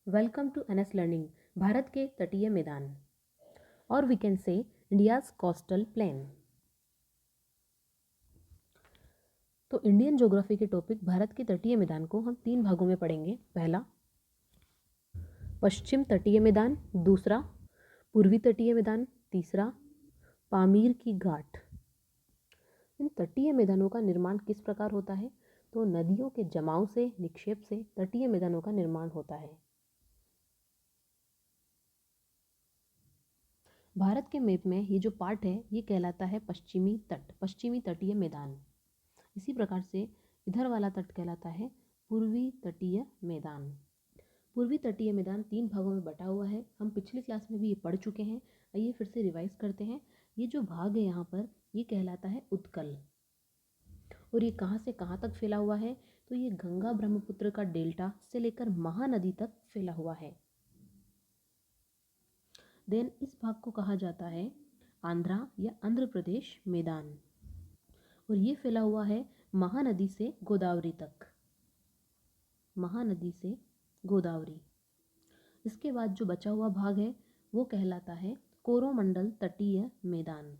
Welcome to NS learning. Bharat के तटीय मैदान और we can say India's coastal plain. तो इंडियन ज्योग्राफी के टॉपिक भारत के तटीय मैदान को हम 3 भागों में पढ़ेंगे। पहला पश्चिम तटीय मैदान, दूसरा पूर्वी तटीय मैदान, तीसरा पामीर की घाट। इन तटीय मैदानों का निर्माण किस प्रकार होता है? तो नदियों के जमाव से, निक्षेप से तटीय मैदानों का निर्माण होता है। भारत के मैप में ये जो पार्ट है ये कहलाता है पश्चिमी तट, पश्चिमी तटीय मैदान। इसी प्रकार से इधर वाला तट कहलाता है पूर्वी तटीय मैदान। पूर्वी तटीय मैदान 3 भागों में बटा हुआ है। हम पिछली क्लास में भी ये पढ़ चुके हैं। आइए फिर से रिवाइज करते हैं। ये जो भाग है यहाँ पर ये कहलाता है उत्कल। और ये कहाँ से कहाँ तक फैला हुआ है? तो ये गंगा ब्रह्मपुत्र का डेल्टा से लेकर महानदी तक फैला हुआ है। देन इस भाग को कहा जाता है आंध्रा या आंध्र प्रदेश मैदान। और ये फैला हुआ है महानदी से गोदावरी तक, महानदी से गोदावरी। इसके बाद जो बचा हुआ भाग है वो कहलाता है कोरोमंडल तटीय मैदान,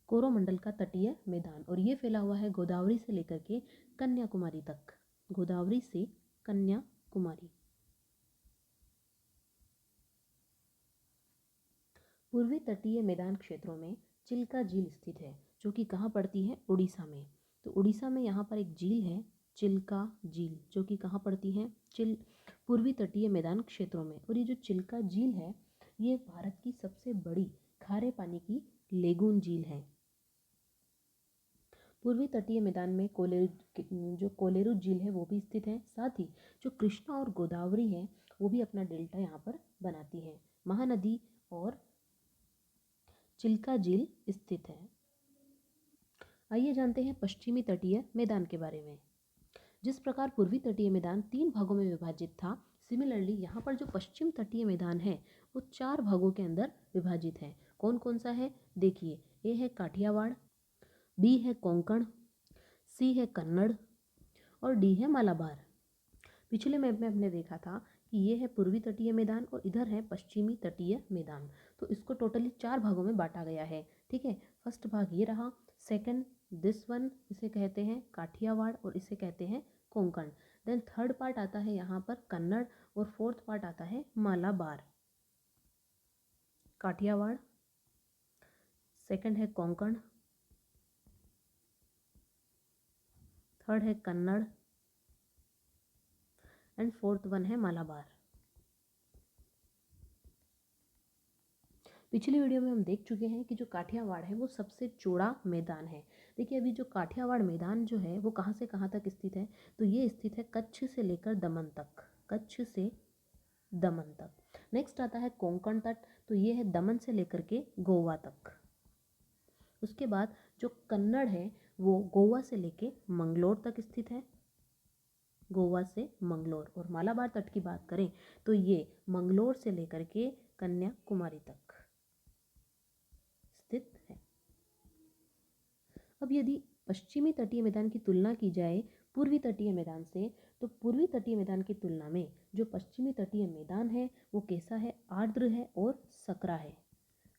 कोरोमंडल का तटीय मैदान। और ये फैला हुआ है गोदावरी से लेकर के कन्याकुमारी तक, गोदावरी से कन्याकुमारी। पूर्वी तटीय मैदान क्षेत्रों में चिल्का झील स्थित है, जो कि कहाँ पड़ती है? उड़ीसा में। तो उड़ीसा में यहाँ पर एक झील है चिल्का झील, जो कि कहाँ पड़ती है? पूर्वी तटीय मैदान क्षेत्रों में। और ये जो चिल्का झील है ये भारत की सबसे बड़ी खारे पानी की लेगून झील है। पूर्वी तटीय मैदान में कोलेरू झील है वो भी स्थित है। साथ ही जो कृष्णा और गोदावरी है वो भी अपना डेल्टा यहाँ पर बनाती है। महानदी और चिल्का झील स्थित है। आइए जानते हैं पश्चिमी तटीय मैदान के बारे में। जिस प्रकार पूर्वी तटीय मैदान 3 भागों में विभाजित था, सिमिलरली यहाँ पर जो पश्चिम तटीय मैदान है वो 4 भागों के अंदर विभाजित है। कौन कौन सा है? देखिए, ए है काठियावाड़, बी है कोंकण, सी है कन्नड़ और डी है मालाबार। पिछले मैप में हमने देखा था कि ये है पूर्वी तटीय मैदान और इधर है पश्चिमी तटीय मैदान। तो इसको टोटली 4 भागों में बांटा गया है। ठीक है, फर्स्ट भाग ये रहा, सेकंड दिस वन, इसे कहते हैं काठियावाड़ और इसे कहते हैं कोंकण। देन थर्ड पार्ट आता है यहाँ पर कन्नड़ और फोर्थ पार्ट आता है मालाबार। काठियावाड़, सेकंड है कोंकण, थर्ड है कन्नड़ एंड फोर्थ वन है मालाबार। पिछली वीडियो में हम देख चुके हैं कि जो काठियावाड़ है वो सबसे चौड़ा मैदान है। देखिए, अभी जो काठियावाड़ मैदान जो है वो कहाँ से कहाँ तक स्थित है? तो ये स्थित है कच्छ से लेकर दमन तक, कच्छ से दमन तक। नेक्स्ट आता है कोंकण तट, तो ये है दमन से लेकर के गोवा तक। उसके बाद जो कन्नड़ है वो गोवा से लेके मंगलोर तक स्थित है, गोवा से मंगलोर। और मालाबार तट की बात करें तो ये मंगलोर से लेकर के कन्याकुमारी तक स्थित है। अब यदि पश्चिमी तटीय मैदान की तुलना की जाए पूर्वी तटीय मैदान से, तो पूर्वी तटीय मैदान की तुलना में जो पश्चिमी तटीय मैदान है वो कैसा है? आर्द्र है और सकरा है,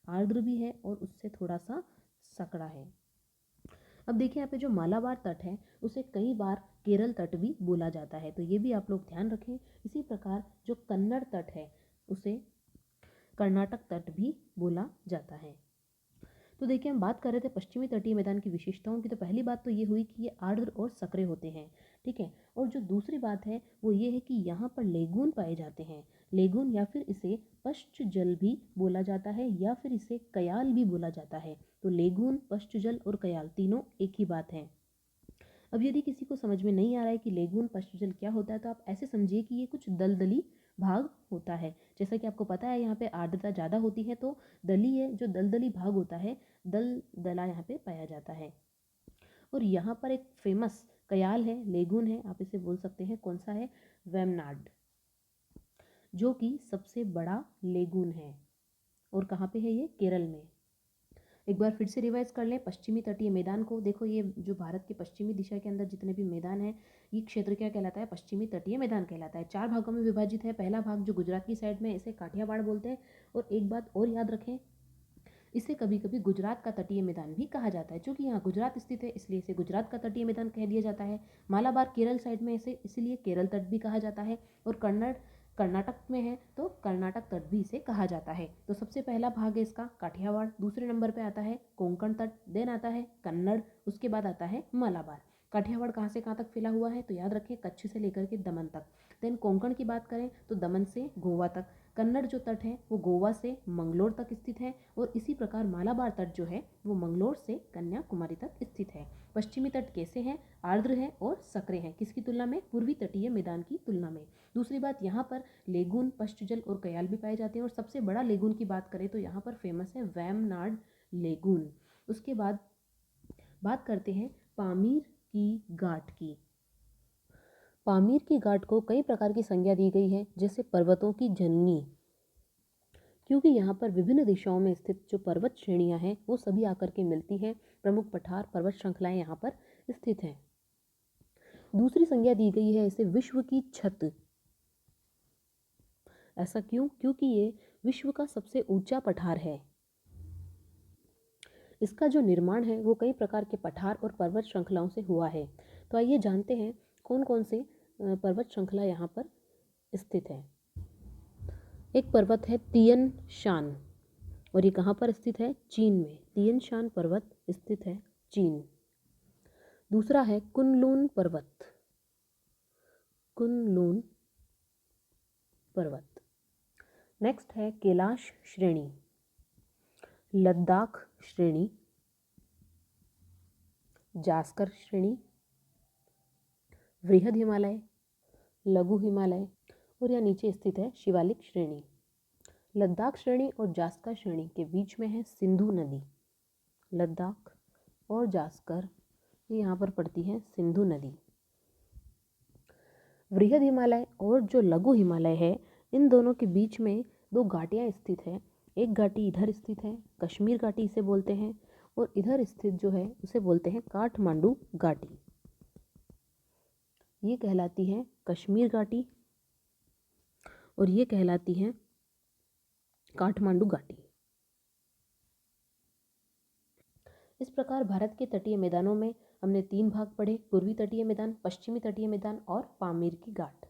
आर्द्र भी है और उससे थोड़ा सा सकड़ा है। अब देखिए, यहाँ पे जो मालाबार तट है उसे कई बार केरल तट भी बोला जाता है, तो ये भी आप लोग ध्यान रखें। इसी प्रकार जो कन्नड़ तट है उसे कर्नाटक तट भी बोला जाता है। तो देखिए, हम बात कर रहे थे पश्चिमी तटीय मैदान की विशेषताओं की। तो पहली बात तो ये हुई कि ये आर्द्र और सक्रिय होते हैं। ठीक है, और जो दूसरी बात है वो ये है कि यहाँ पर लेगून पाए जाते हैं। लेगून या फिर इसे पश्च जल भी बोला जाता है या फिर इसे कयाल भी बोला जाता है। तो लेगून, पश्च जल और कयाल तीनों एक ही बात है। अब यदि किसी को समझ में नहीं आ रहा है कि लेगून पश्च जल क्या होता है, तो आप ऐसे समझिए कि ये कुछ दलदली भाग होता है। जैसा कि आपको पता है यहाँ पे आर्द्रता ज़्यादा होती है, तो दलीय जो दलदली भाग होता है, दला यहाँ पे पाया जाता है। और यहाँ पर एक फेमस कयाल है, लेगून है, आप इसे बोल सकते हैं कौन सा है? वेमनाड, जो कि सबसे बड़ा लेगून है। और कहाँ पे है ये? केरल में। एक बार फिर से रिवाइज कर लें पश्चिमी तटीय मैदान को। देखो ये जो भारत के पश्चिमी दिशा के अंदर जितने भी मैदान हैं, ये क्षेत्र क्या कहलाता है? पश्चिमी तटीय मैदान कहलाता है। 4 भागों में विभाजित है। पहला भाग जो गुजरात की साइड में, इसे काठियावाड़ बोलते हैं। और एक बात और याद रखें, इसे कभी कभी गुजरात का तटीय मैदान भी कहा जाता है। चूंकि यहाँ गुजरात स्थित है इसलिए इसे गुजरात का तटीय मैदान कह दिया जाता है। मालाबार केरल साइड में, इसे इसलिए केरल तट भी कहा जाता है। और कर्नाटक में है तो कर्नाटक तट भी इसे कहा जाता है। तो सबसे पहला भाग है इसका काठियावाड़, दूसरे नंबर पे आता है कोंकण तट, देन आता है कन्नड़, उसके बाद आता है मालाबार। काठियावाड़ कहाँ से कहाँ तक फैला हुआ है? तो याद रखें कच्छ से लेकर के दमन तक। देन कोंकण की बात करें तो दमन से गोवा तक। कन्नड़ जो तट है वो गोवा से मंगलोर तक स्थित है। और इसी प्रकार मालाबार तट जो है वो मंगलोर से कन्याकुमारी तक स्थित है। पश्चिमी तट कैसे हैं? आर्द्र हैं और सक्रिय हैं। किसकी तुलना में? पूर्वी तटीय मैदान की तुलना में। दूसरी बात, यहाँ पर लेगून, पश्चजल और कयाल भी पाए जाते हैं। और सबसे बड़ा लेगून की बात करें तो यहाँ पर फेमस है वैमनाड लेगून। उसके बाद बात करते हैं पामीर की घाट की। पामीर की घाट को कई प्रकार की संज्ञा दी गई है, जैसे पर्वतों की जननी, क्योंकि यहाँ पर विभिन्न दिशाओं में स्थित जो पर्वत श्रेणियां हैं वो सभी आकर के मिलती हैं। प्रमुख पठार, पर्वत श्रृंखलाएं यहाँ पर स्थित हैं। दूसरी संज्ञा दी गई है इसे विश्व की छत। ऐसा क्यों? क्योंकि ये विश्व का सबसे ऊंचा पठार है। इसका जो निर्माण है वो कई प्रकार के पठार और पर्वत श्रृंखलाओं से हुआ है। तो आइए जानते हैं कौन कौन से पर्वत श्रृंखला यहाँ पर स्थित है। एक पर्वत है तियन शान, और ये कहाँ पर स्थित है? चीन में। तियन शान पर्वत स्थित है चीन। दूसरा है कुनलून पर्वत, कुनलून पर्वत। नेक्स्ट है कैलाश श्रेणी, लद्दाख श्रेणी, जास्कर श्रेणी, वृहद हिमालय, लघु हिमालय, और यह नीचे स्थित है शिवालिक श्रेणी। लद्दाख श्रेणी और जास्कर श्रेणी के बीच में है सिंधु नदी। लद्दाख और जास्कर ये यहाँ पर पड़ती है सिंधु नदी। वृहद हिमालय और जो लघु हिमालय है, इन दोनों के बीच में दो घाटियाँ स्थित है। एक घाटी इधर स्थित है, कश्मीर घाटी इसे बोलते हैं, और इधर स्थित जो है उसे बोलते हैं काठमांडू घाटी। ये कहलाती है कश्मीर घाटी और ये कहलाती है काठमांडू घाटी। इस प्रकार भारत के तटीय मैदानों में हमने 3 भाग पढ़े: पूर्वी तटीय मैदान, पश्चिमी तटीय मैदान और पामीर की घाट।